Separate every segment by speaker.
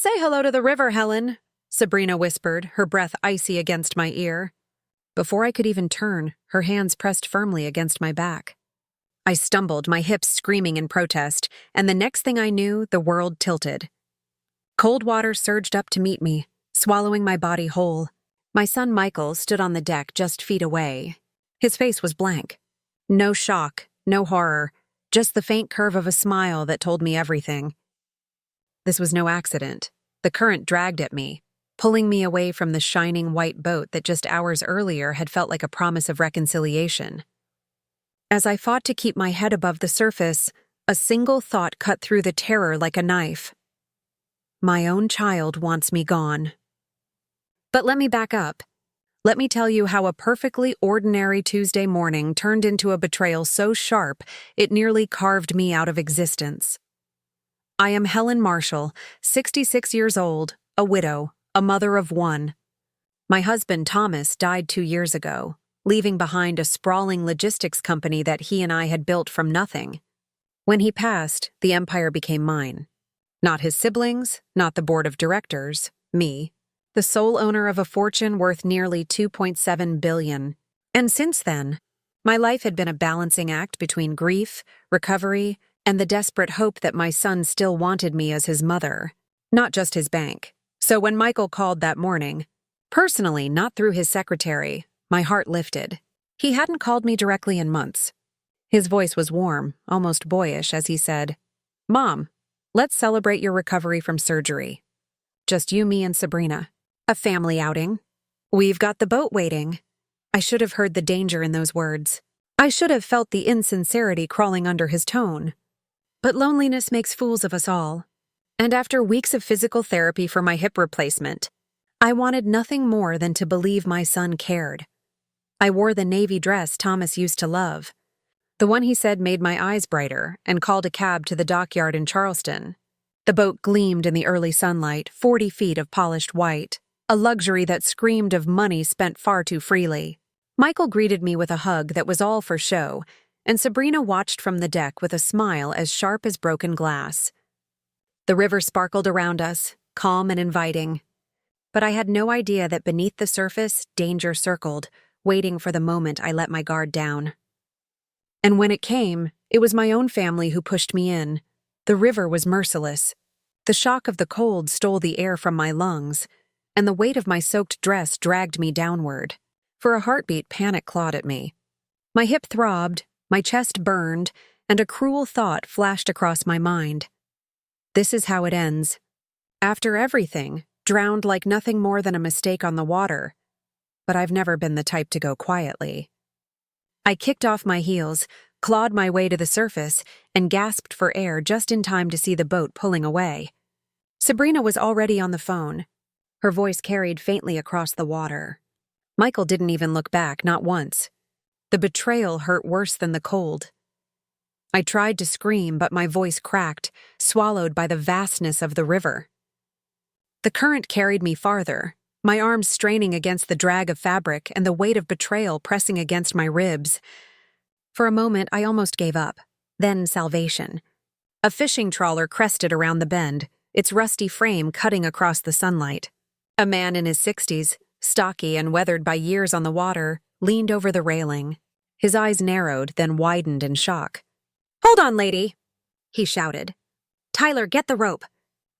Speaker 1: Say hello to the river, Helen, Sabrina whispered, her breath icy against my ear. Before I could even turn, her hands pressed firmly against my back. I stumbled, my hips screaming in protest, and the next thing I knew, the world tilted. Cold water surged up to meet me, swallowing my body whole. My son Michael stood on the deck just feet away. His face was blank. No shock, no horror, just the faint curve of a smile that told me everything. This was no accident. The current dragged at me, pulling me away from the shining white boat that just hours earlier had felt like a promise of reconciliation. As I fought to keep my head above the surface, a single thought cut through the terror like a knife. My own child wants me gone. But let me back up. Let me tell you how a perfectly ordinary Tuesday morning turned into a betrayal so sharp it nearly carved me out of existence. I am Helen Marshall, 66 years old, a widow, a mother of one. My husband, Thomas, died 2 years ago, leaving behind a sprawling logistics company that he and I had built from nothing. When he passed, the empire became mine. Not his siblings, not the board of directors, me, the sole owner of a fortune worth nearly $2.7 billion. And since then, my life had been a balancing act between grief, recovery, and the desperate hope that my son still wanted me as his mother, not just his bank. So when Michael called that morning, personally, not through his secretary, my heart lifted. He hadn't called me directly in months. His voice was warm, almost boyish, as he said, "Mom, let's celebrate your recovery from surgery. Just you, me, and Sabrina. A family outing. We've got the boat waiting." I should have heard the danger in those words. I should have felt the insincerity crawling under his tone. But loneliness makes fools of us all. And after weeks of physical therapy for my hip replacement, I wanted nothing more than to believe my son cared. I wore the navy dress Thomas used to love, the one he said made my eyes brighter, and called a cab to the dockyard in Charleston. The boat gleamed in the early sunlight, 40 feet of polished white, a luxury that screamed of money spent far too freely. Michael greeted me with a hug that was all for show, and Sabrina watched from the deck with a smile as sharp as broken glass. The river sparkled around us, calm and inviting. But I had no idea that beneath the surface, danger circled, waiting for the moment I let my guard down. And when it came, it was my own family who pushed me in. The river was merciless. The shock of the cold stole the air from my lungs, and the weight of my soaked dress dragged me downward. For a heartbeat, panic clawed at me. My hip throbbed, my chest burned, and a cruel thought flashed across my mind. This is how it ends. After everything, drowned like nothing more than a mistake on the water. But I've never been the type to go quietly. I kicked off my heels, clawed my way to the surface, and gasped for air just in time to see the boat pulling away. Sabrina was already on the phone. Her voice carried faintly across the water. Michael didn't even look back, not once. The betrayal hurt worse than the cold. I tried to scream, but my voice cracked, swallowed by the vastness of the river. The current carried me farther, my arms straining against the drag of fabric and the weight of betrayal pressing against my ribs. For a moment, I almost gave up. Then salvation. A fishing trawler crested around the bend, its rusty frame cutting across the sunlight. A man in his 60s, stocky and weathered by years on the water, leaned over the railing. His eyes narrowed, then widened in shock. "Hold on, lady," he shouted. "Tyler, get the rope."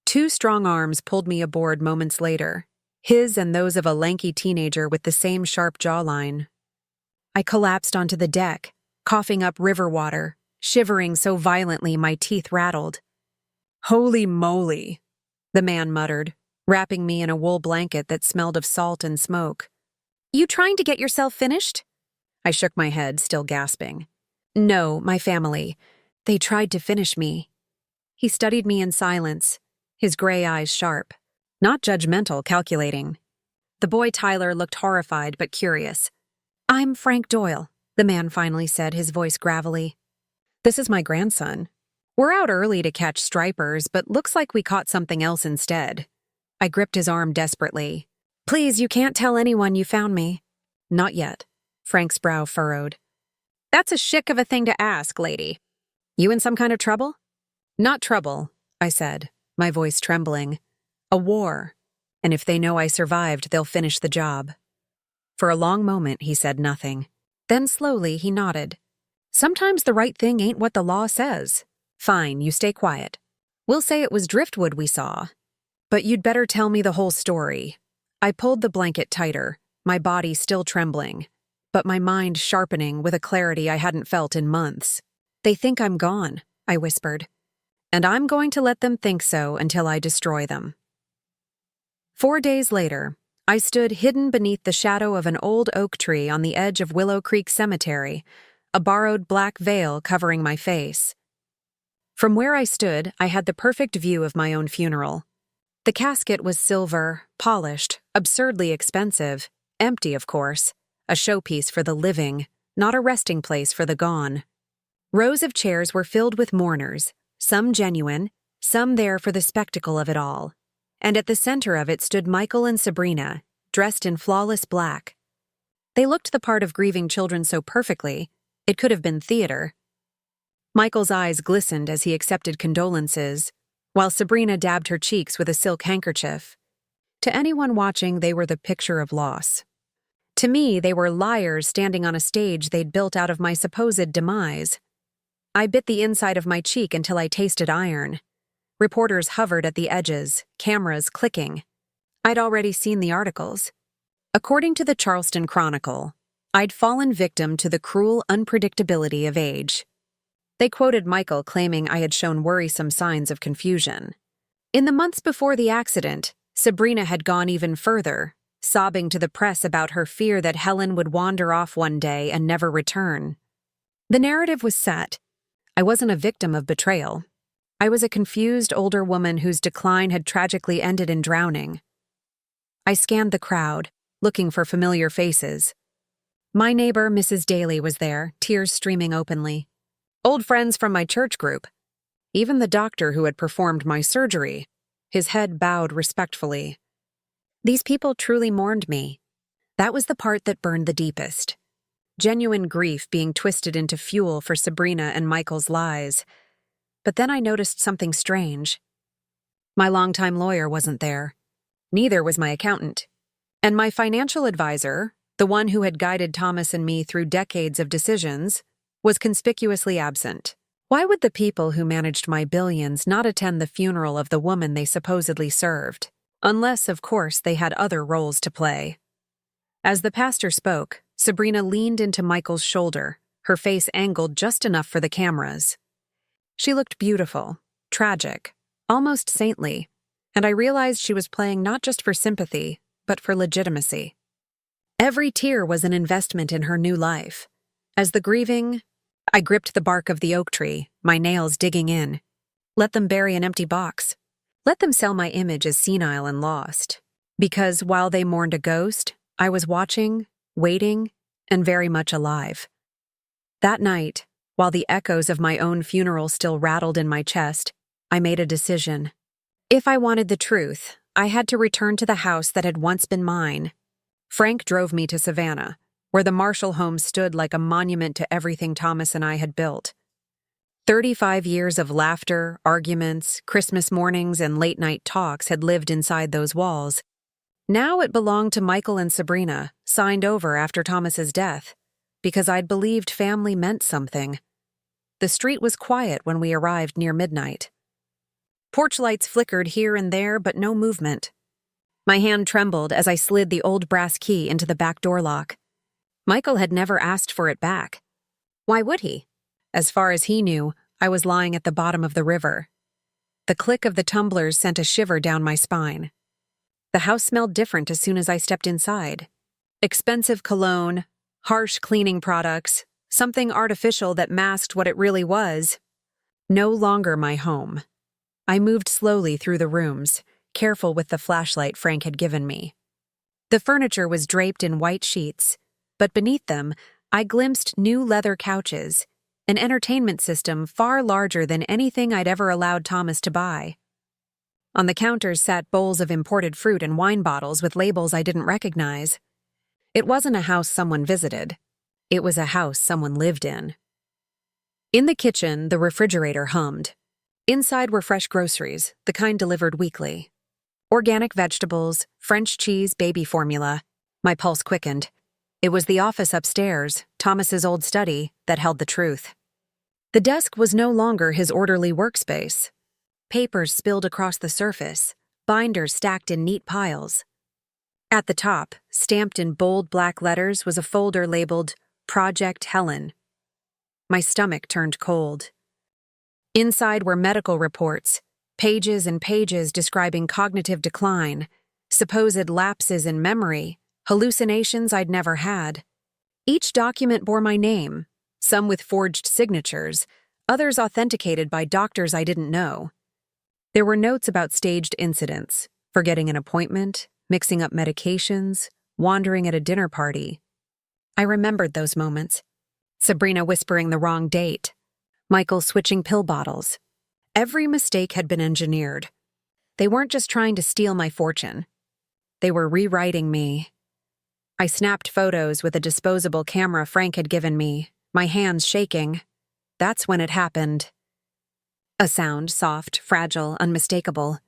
Speaker 1: 2 strong arms pulled me aboard moments later, his and those of a lanky teenager with the same sharp jawline. I collapsed onto the deck, coughing up river water, shivering so violently my teeth rattled. "Holy moly," the man muttered, wrapping me in a wool blanket that smelled of salt and smoke. "You trying to get yourself finished?" I shook my head, still gasping. "No, my family. They tried to finish me." He studied me in silence, his gray eyes sharp. Not judgmental, calculating. The boy Tyler looked horrified but curious. "I'm Frank Doyle," the man finally said, his voice gravelly. "This is my grandson. We're out early to catch stripers, but looks like we caught something else instead." I gripped his arm desperately. "Please, you can't tell anyone you found me." "Not yet." Frank's brow furrowed. "That's a shick of a thing to ask, lady. You in some kind of trouble?" "Not trouble," I said, my voice trembling. A war. And if they know I survived, they'll finish the job. For a long moment, he said nothing. Then slowly, he nodded. Sometimes the right thing ain't what the law says. Fine, you stay quiet. We'll say it was driftwood we saw. But you'd better tell me the whole story. I pulled the blanket tighter, my body still trembling, but my mind sharpening with a clarity I hadn't felt in months. They think I'm gone, I whispered. And I'm going to let them think so until I destroy them. 4 days later, I stood hidden beneath the shadow of an old oak tree on the edge of Willow Creek Cemetery, a borrowed black veil covering my face. From where I stood, I had the perfect view of my own funeral. The casket was silver, polished, absurdly expensive, empty, of course, a showpiece for the living, not a resting place for the gone. Rows of chairs were filled with mourners, some genuine, some there for the spectacle of it all. And at the center of it stood Michael and Sabrina, dressed in flawless black. They looked the part of grieving children so perfectly, it could have been theater. Michael's eyes glistened as he accepted condolences, while Sabrina dabbed her cheeks with a silk handkerchief. To anyone watching, they were the picture of loss. To me, they were liars standing on a stage they'd built out of my supposed demise. I bit the inside of my cheek until I tasted iron. Reporters hovered at the edges, cameras clicking. I'd already seen the articles. According to the Charleston Chronicle, I'd fallen victim to the cruel unpredictability of age. They quoted Michael claiming I had shown worrisome signs of confusion. In the months before the accident, Sabrina had gone even further, sobbing to the press about her fear that Helen would wander off one day and never return. The narrative was set. I wasn't a victim of betrayal. I was a confused older woman whose decline had tragically ended in drowning. I scanned the crowd, looking for familiar faces. My neighbor, Mrs. Daly, was there, tears streaming openly. Old friends from my church group. Even the doctor who had performed my surgery, his head bowed respectfully. These people truly mourned me. That was the part that burned the deepest. Genuine grief being twisted into fuel for Sabrina and Michael's lies. But then I noticed something strange. My longtime lawyer wasn't there. Neither was my accountant. And my financial advisor, the one who had guided Thomas and me through decades of decisions, was conspicuously absent. Why would the people who managed my billions not attend the funeral of the woman they supposedly served? Unless, of course, they had other roles to play. As the pastor spoke, Sabrina leaned into Michael's shoulder, her face angled just enough for the cameras. She looked beautiful, tragic, almost saintly, and I realized she was playing not just for sympathy, but for legitimacy. Every tear was an investment in her new life. As the grieving, I gripped the bark of the oak tree, my nails digging in. Let them bury an empty box. Let them sell my image as senile and lost. Because while they mourned a ghost, I was watching, waiting, and very much alive. That night, while the echoes of my own funeral still rattled in my chest, I made a decision. If I wanted the truth, I had to return to the house that had once been mine. Frank drove me to Savannah, where the Marshall home stood like a monument to everything Thomas and I had built. 35 years of laughter, arguments, Christmas mornings, and late-night talks had lived inside those walls. Now it belonged to Michael and Sabrina, signed over after Thomas's death, because I'd believed family meant something. The street was quiet when we arrived near midnight. Porch lights flickered here and there, but no movement. My hand trembled as I slid the old brass key into the back door lock. Michael had never asked for it back. Why would he? As far as he knew, I was lying at the bottom of the river. The click of the tumblers sent a shiver down my spine. The house smelled different as soon as I stepped inside. Expensive cologne, harsh cleaning products, something artificial that masked what it really was. No longer my home. I moved slowly through the rooms, careful with the flashlight Frank had given me. The furniture was draped in white sheets, but beneath them, I glimpsed new leather couches, an entertainment system far larger than anything I'd ever allowed Thomas to buy. On the counters sat bowls of imported fruit and wine bottles with labels I didn't recognize. It wasn't a house someone visited. It was a house someone lived in. In the kitchen, the refrigerator hummed. Inside were fresh groceries, the kind delivered weekly. Organic vegetables, French cheese, baby formula. My pulse quickened. It was the office upstairs, Thomas's old study, that held the truth. The desk was no longer his orderly workspace. Papers spilled across the surface, binders stacked in neat piles. At the top, stamped in bold black letters, was a folder labeled Project Helen. My stomach turned cold. Inside were medical reports, pages and pages describing cognitive decline, supposed lapses in memory, hallucinations I'd never had. Each document bore my name, some with forged signatures, others authenticated by doctors I didn't know. There were notes about staged incidents, forgetting an appointment, mixing up medications, wandering at a dinner party. I remembered those moments. Sabrina whispering the wrong date. Michael switching pill bottles. Every mistake had been engineered. They weren't just trying to steal my fortune. They were rewriting me. I snapped photos with a disposable camera Frank had given me, my hands shaking. That's when it happened. A sound, soft, fragile, unmistakable.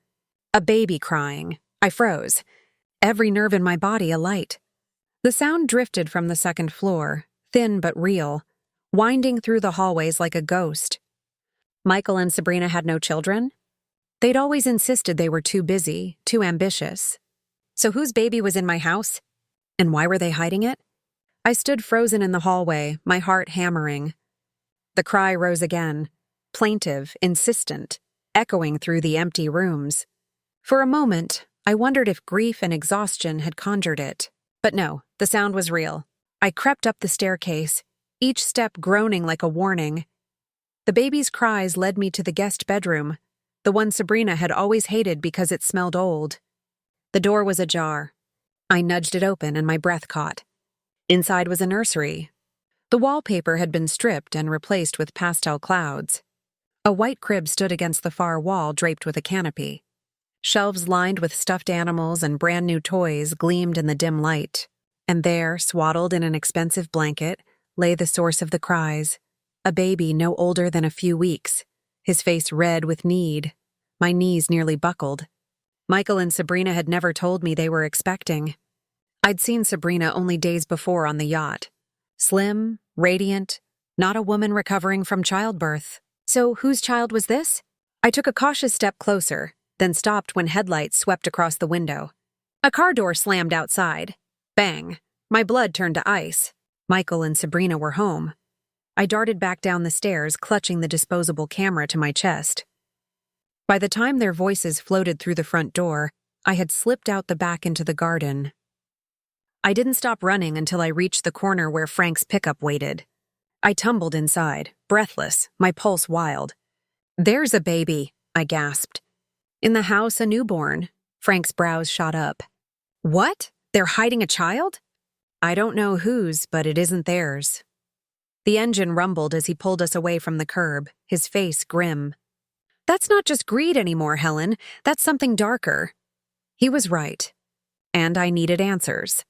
Speaker 1: A baby crying. I froze. Every nerve in my body alight. The sound drifted from the second floor, thin but real, winding through the hallways like a ghost. Michael and Sabrina had no children? They'd always insisted they were too busy, too ambitious. So whose baby was in my house? And why were they hiding it? I stood frozen in the hallway, my heart hammering. The cry rose again, plaintive, insistent, echoing through the empty rooms. For a moment, I wondered if grief and exhaustion had conjured it. But no, the sound was real. I crept up the staircase, each step groaning like a warning. The baby's cries led me to the guest bedroom, the one Sabrina had always hated because it smelled old. The door was ajar. I nudged it open and my breath caught. Inside was a nursery. The wallpaper had been stripped and replaced with pastel clouds. A white crib stood against the far wall draped with a canopy. Shelves lined with stuffed animals and brand new toys gleamed in the dim light. And there, swaddled in an expensive blanket, lay the source of the cries. A baby no older than a few weeks, his face red with need. My knees nearly buckled. Michael and Sabrina had never told me they were expecting. I'd seen Sabrina only days before on the yacht. Slim, radiant, not a woman recovering from childbirth. So whose child was this? I took a cautious step closer, then stopped when headlights swept across the window. A car door slammed outside. Bang. My blood turned to ice. Michael and Sabrina were home. I darted back down the stairs, clutching the disposable camera to my chest. By the time their voices floated through the front door, I had slipped out the back into the garden. I didn't stop running until I reached the corner where Frank's pickup waited. I tumbled inside, breathless, my pulse wild. "There's a baby," I gasped. "In the house, a newborn." Frank's brows shot up. "What? They're hiding a child?" "I don't know whose, but it isn't theirs." The engine rumbled as he pulled us away from the curb, his face grim. "That's not just greed anymore, Helen. That's something darker." He was right. And I needed answers.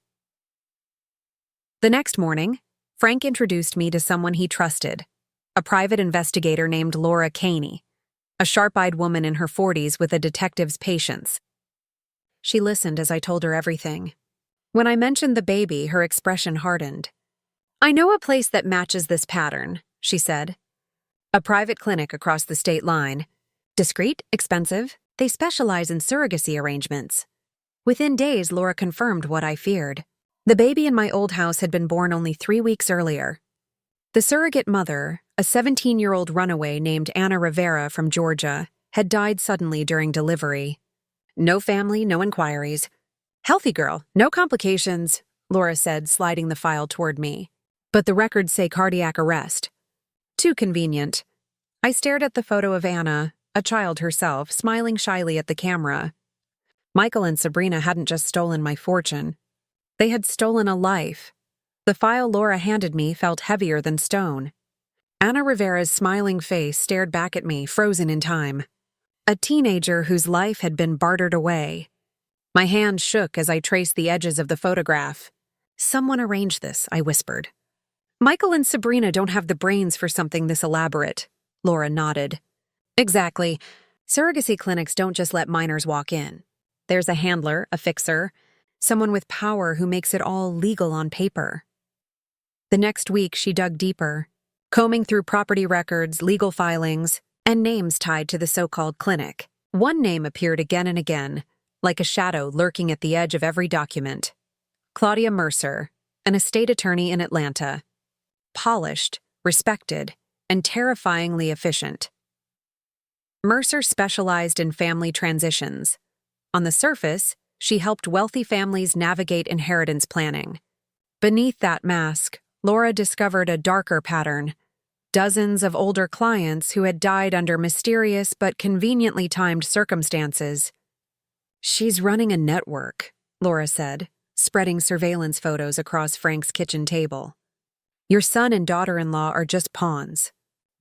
Speaker 1: The next morning, Frank introduced me to someone he trusted, a private investigator named Laura Caney, a sharp-eyed woman in her 40s with a detective's patience. She listened as I told her everything. When I mentioned the baby, her expression hardened. "I know a place that matches this pattern," she said. "A private clinic across the state line. Discreet, expensive, they specialize in surrogacy arrangements." Within days, Laura confirmed what I feared. The baby in my old house had been born only 3 weeks earlier. The surrogate mother, a 17-year-old runaway named Anna Rivera from Georgia, had died suddenly during delivery. No family, no inquiries. "Healthy girl, no complications," Laura said, sliding the file toward me. "But the records say cardiac arrest." Too convenient. I stared at the photo of Anna, a child herself, smiling shyly at the camera. Michael and Sabrina hadn't just stolen my fortune. They had stolen a life. The file Laura handed me felt heavier than stone. Anna Rivera's smiling face stared back at me, frozen in time. A teenager whose life had been bartered away. My hand shook as I traced the edges of the photograph. "Someone arranged this," I whispered. "Michael and Sabrina don't have the brains for something this elaborate," Laura nodded. "Exactly. Surrogacy clinics don't just let minors walk in. There's a handler, a fixer, someone with power who makes it all legal on paper. The next week, she dug deeper, combing through property records, legal filings, and names tied to the so-called clinic. One name appeared again and again, like a shadow lurking at the edge of every document. Claudia Mercer, an estate attorney in Atlanta. Polished, respected, and terrifyingly efficient. Mercer specialized in family transitions. On the surface, she helped wealthy families navigate inheritance planning. Beneath that mask, Laura discovered a darker pattern. Dozens of older clients who had died under mysterious but conveniently timed circumstances. "She's running a network," Laura said, spreading surveillance photos across Frank's kitchen table. "Your son and daughter-in-law are just pawns.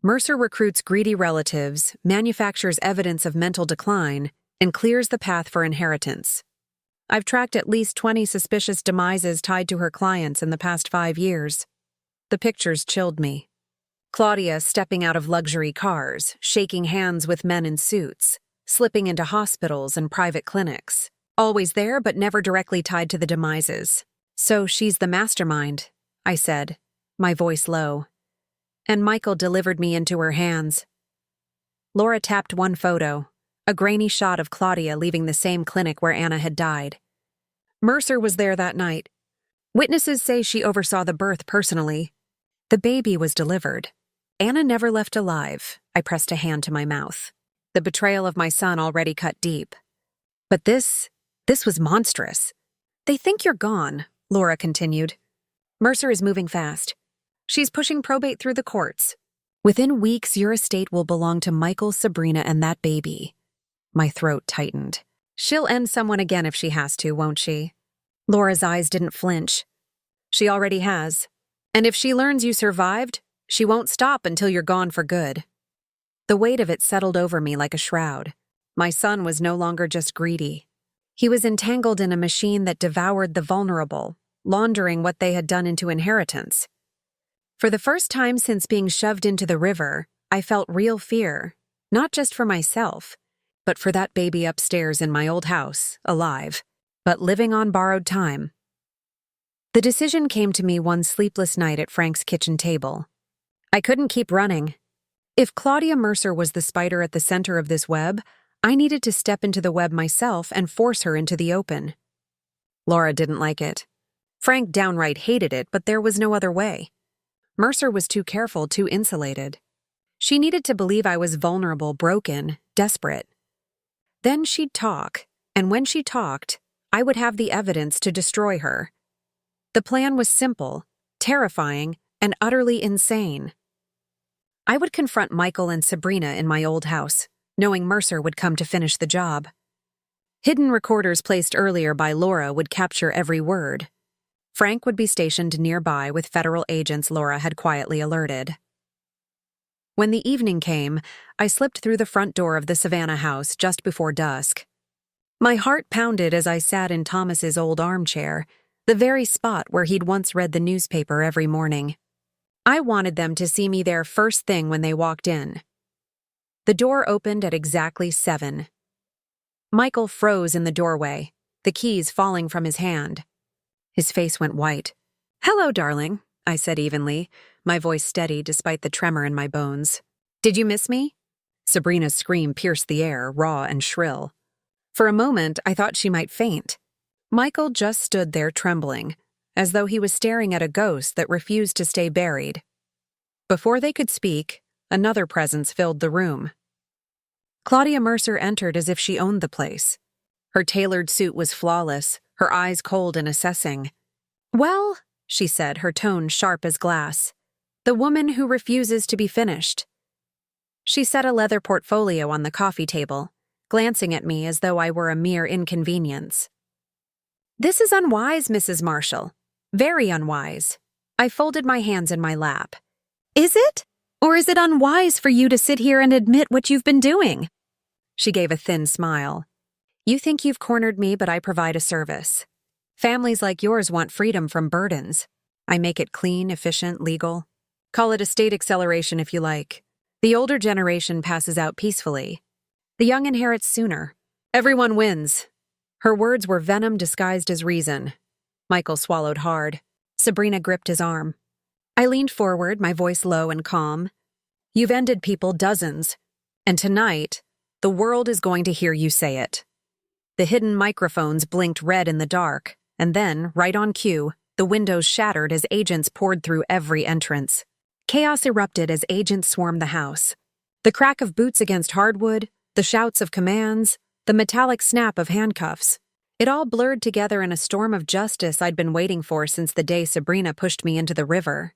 Speaker 1: Mercer recruits greedy relatives, manufactures evidence of mental decline, and clears the path for inheritance. I've tracked at least 20 suspicious demises tied to her clients in the past 5 years. The pictures chilled me. Claudia stepping out of luxury cars, shaking hands with men in suits, slipping into hospitals and private clinics. Always there, but never directly tied to the demises. So she's the mastermind, I said, my voice low. And Michael delivered me into her hands. Laura tapped one photo, a grainy shot of Claudia leaving the same clinic where Anna had died. Mercer was there that night. Witnesses say she oversaw the birth personally. The baby was delivered. Anna never left alive. I pressed a hand to my mouth. The betrayal of my son already cut deep. But this was monstrous. They think you're gone, Laura continued. Mercer is moving fast. She's pushing probate through the courts. Within weeks, your estate will belong to Michael, Sabrina, and that baby. My throat tightened. She'll end someone again if she has to, won't she? Laura's eyes didn't flinch. She already has. And if she learns you survived, she won't stop until you're gone for good. The weight of it settled over me like a shroud. My son was no longer just greedy. He was entangled in a machine that devoured the vulnerable, laundering what they had done into inheritance. For the first time since being shoved into the river, I felt real fear, not just for myself, but for that baby upstairs in my old house, alive, but living on borrowed time. The decision came to me one sleepless night at Frank's kitchen table. I couldn't keep running. If Claudia Mercer was the spider at the center of this web, I needed to step into the web myself and force her into the open. Laura didn't like it. Frank downright hated it, but there was no other way. Mercer was too careful, too insulated. She needed to believe I was vulnerable, broken, desperate. Then she'd talk, and when she talked, I would have the evidence to destroy her. The plan was simple, terrifying, and utterly insane. I would confront Michael and Sabrina in my old house, knowing Mercer would come to finish the job. Hidden recorders placed earlier by Laura would capture every word. Frank would be stationed nearby with federal agents Laura had quietly alerted. When the evening came, I slipped through the front door of the Savannah house just before dusk. My heart pounded as I sat in Thomas's old armchair, the very spot where he'd once read the newspaper every morning. I wanted them to see me there first thing when they walked in. The door opened at exactly 7. Michael froze in the doorway, the keys falling from his hand. His face went white. "Hello, darling," I said evenly, my voice steady despite the tremor in my bones. "Did you miss me?" Sabrina's scream pierced the air, raw and shrill. For a moment, I thought she might faint. Michael just stood there trembling, as though he was staring at a ghost that refused to stay buried. Before they could speak, another presence filled the room. Claudia Mercer entered as if she owned the place. Her tailored suit was flawless, her eyes cold and assessing. "Well," she said, her tone sharp as glass, "the woman who refuses to be finished." She set a leather portfolio on the coffee table, glancing at me as though I were a mere inconvenience. "This is unwise, Mrs. Marshall. Very unwise." I folded my hands in my lap. "Is it? Or is it unwise for you to sit here and admit what you've been doing?" She gave a thin smile. "You think you've cornered me, but I provide a service. Families like yours want freedom from burdens. I make it clean, efficient, legal. Call it estate acceleration if you like. The older generation passes out peacefully. The young inherits sooner. Everyone wins." Her words were venom disguised as reason. Michael swallowed hard. Sabrina gripped his arm. I leaned forward, my voice low and calm. You've ended people dozens, and tonight, the world is going to hear you say it. The hidden microphones blinked red in the dark, and then, right on cue, the windows shattered as agents poured through every entrance. Chaos erupted as agents swarmed the house. The crack of boots against hardwood, the shouts of commands, the metallic snap of handcuffs. It all blurred together in a storm of justice I'd been waiting for since the day Sabrina pushed me into the river.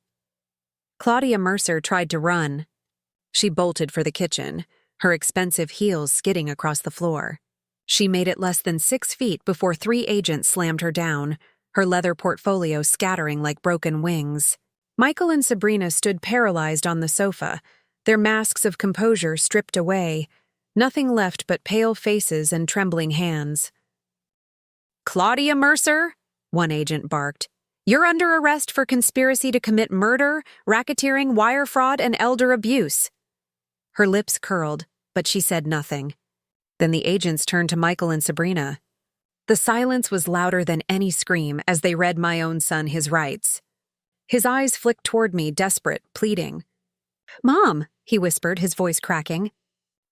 Speaker 1: Claudia Mercer tried to run. She bolted for the kitchen, her expensive heels skidding across the floor. She made it less than 6 feet before 3 agents slammed her down, her leather portfolio scattering like broken wings. Michael and Sabrina stood paralyzed on the sofa, their masks of composure stripped away, nothing left but pale faces and trembling hands. Claudia Mercer, one agent barked. You're under arrest for conspiracy to commit murder, racketeering, wire fraud, and elder abuse. Her lips curled, but she said nothing. Then the agents turned to Michael and Sabrina. The silence was louder than any scream as they read my own son his rights. His eyes flicked toward me, desperate, pleading. Mom, he whispered, his voice cracking.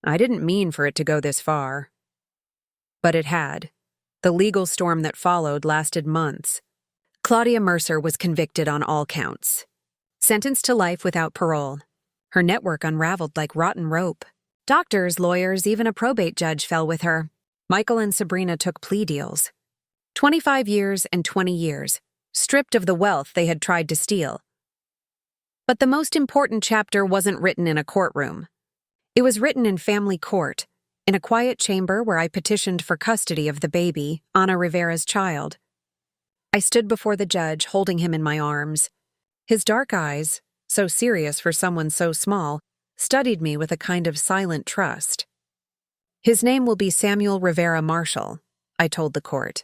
Speaker 1: I didn't mean for it to go this far. But it had. The legal storm that followed lasted months. Claudia Mercer was convicted on all counts. Sentenced to life without parole. Her network unraveled like rotten rope. Doctors, lawyers, even a probate judge fell with her. Michael and Sabrina took plea deals. 25 years and 20 years, stripped of the wealth they had tried to steal. But the most important chapter wasn't written in a courtroom. It was written in family court, in a quiet chamber where I petitioned for custody of the baby, Ana Rivera's child. I stood before the judge, holding him in my arms. His dark eyes, so serious for someone so small, studied me with a kind of silent trust. His name will be Samuel Rivera Marshall, I told the court.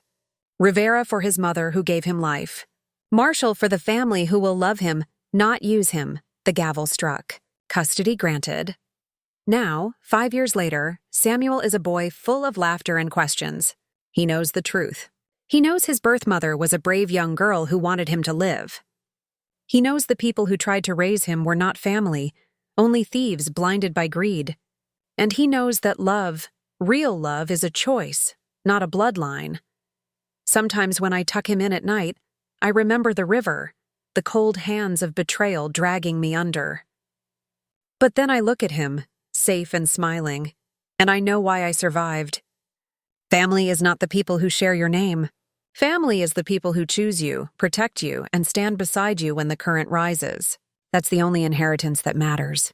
Speaker 1: Rivera for his mother who gave him life. Marshall for the family who will love him, not use him, the gavel struck. Custody granted. Now, 5 years later, Samuel is a boy full of laughter and questions. He knows the truth. He knows his birth mother was a brave young girl who wanted him to live. He knows the people who tried to raise him were not family, only thieves blinded by greed. And he knows that love, real love, is a choice, not a bloodline. Sometimes when I tuck him in at night, I remember the river, the cold hands of betrayal dragging me under. But then I look at him, safe and smiling, and I know why I survived. Family is not the people who share your name. Family is the people who choose you, protect you, and stand beside you when the current rises. That's the only inheritance that matters.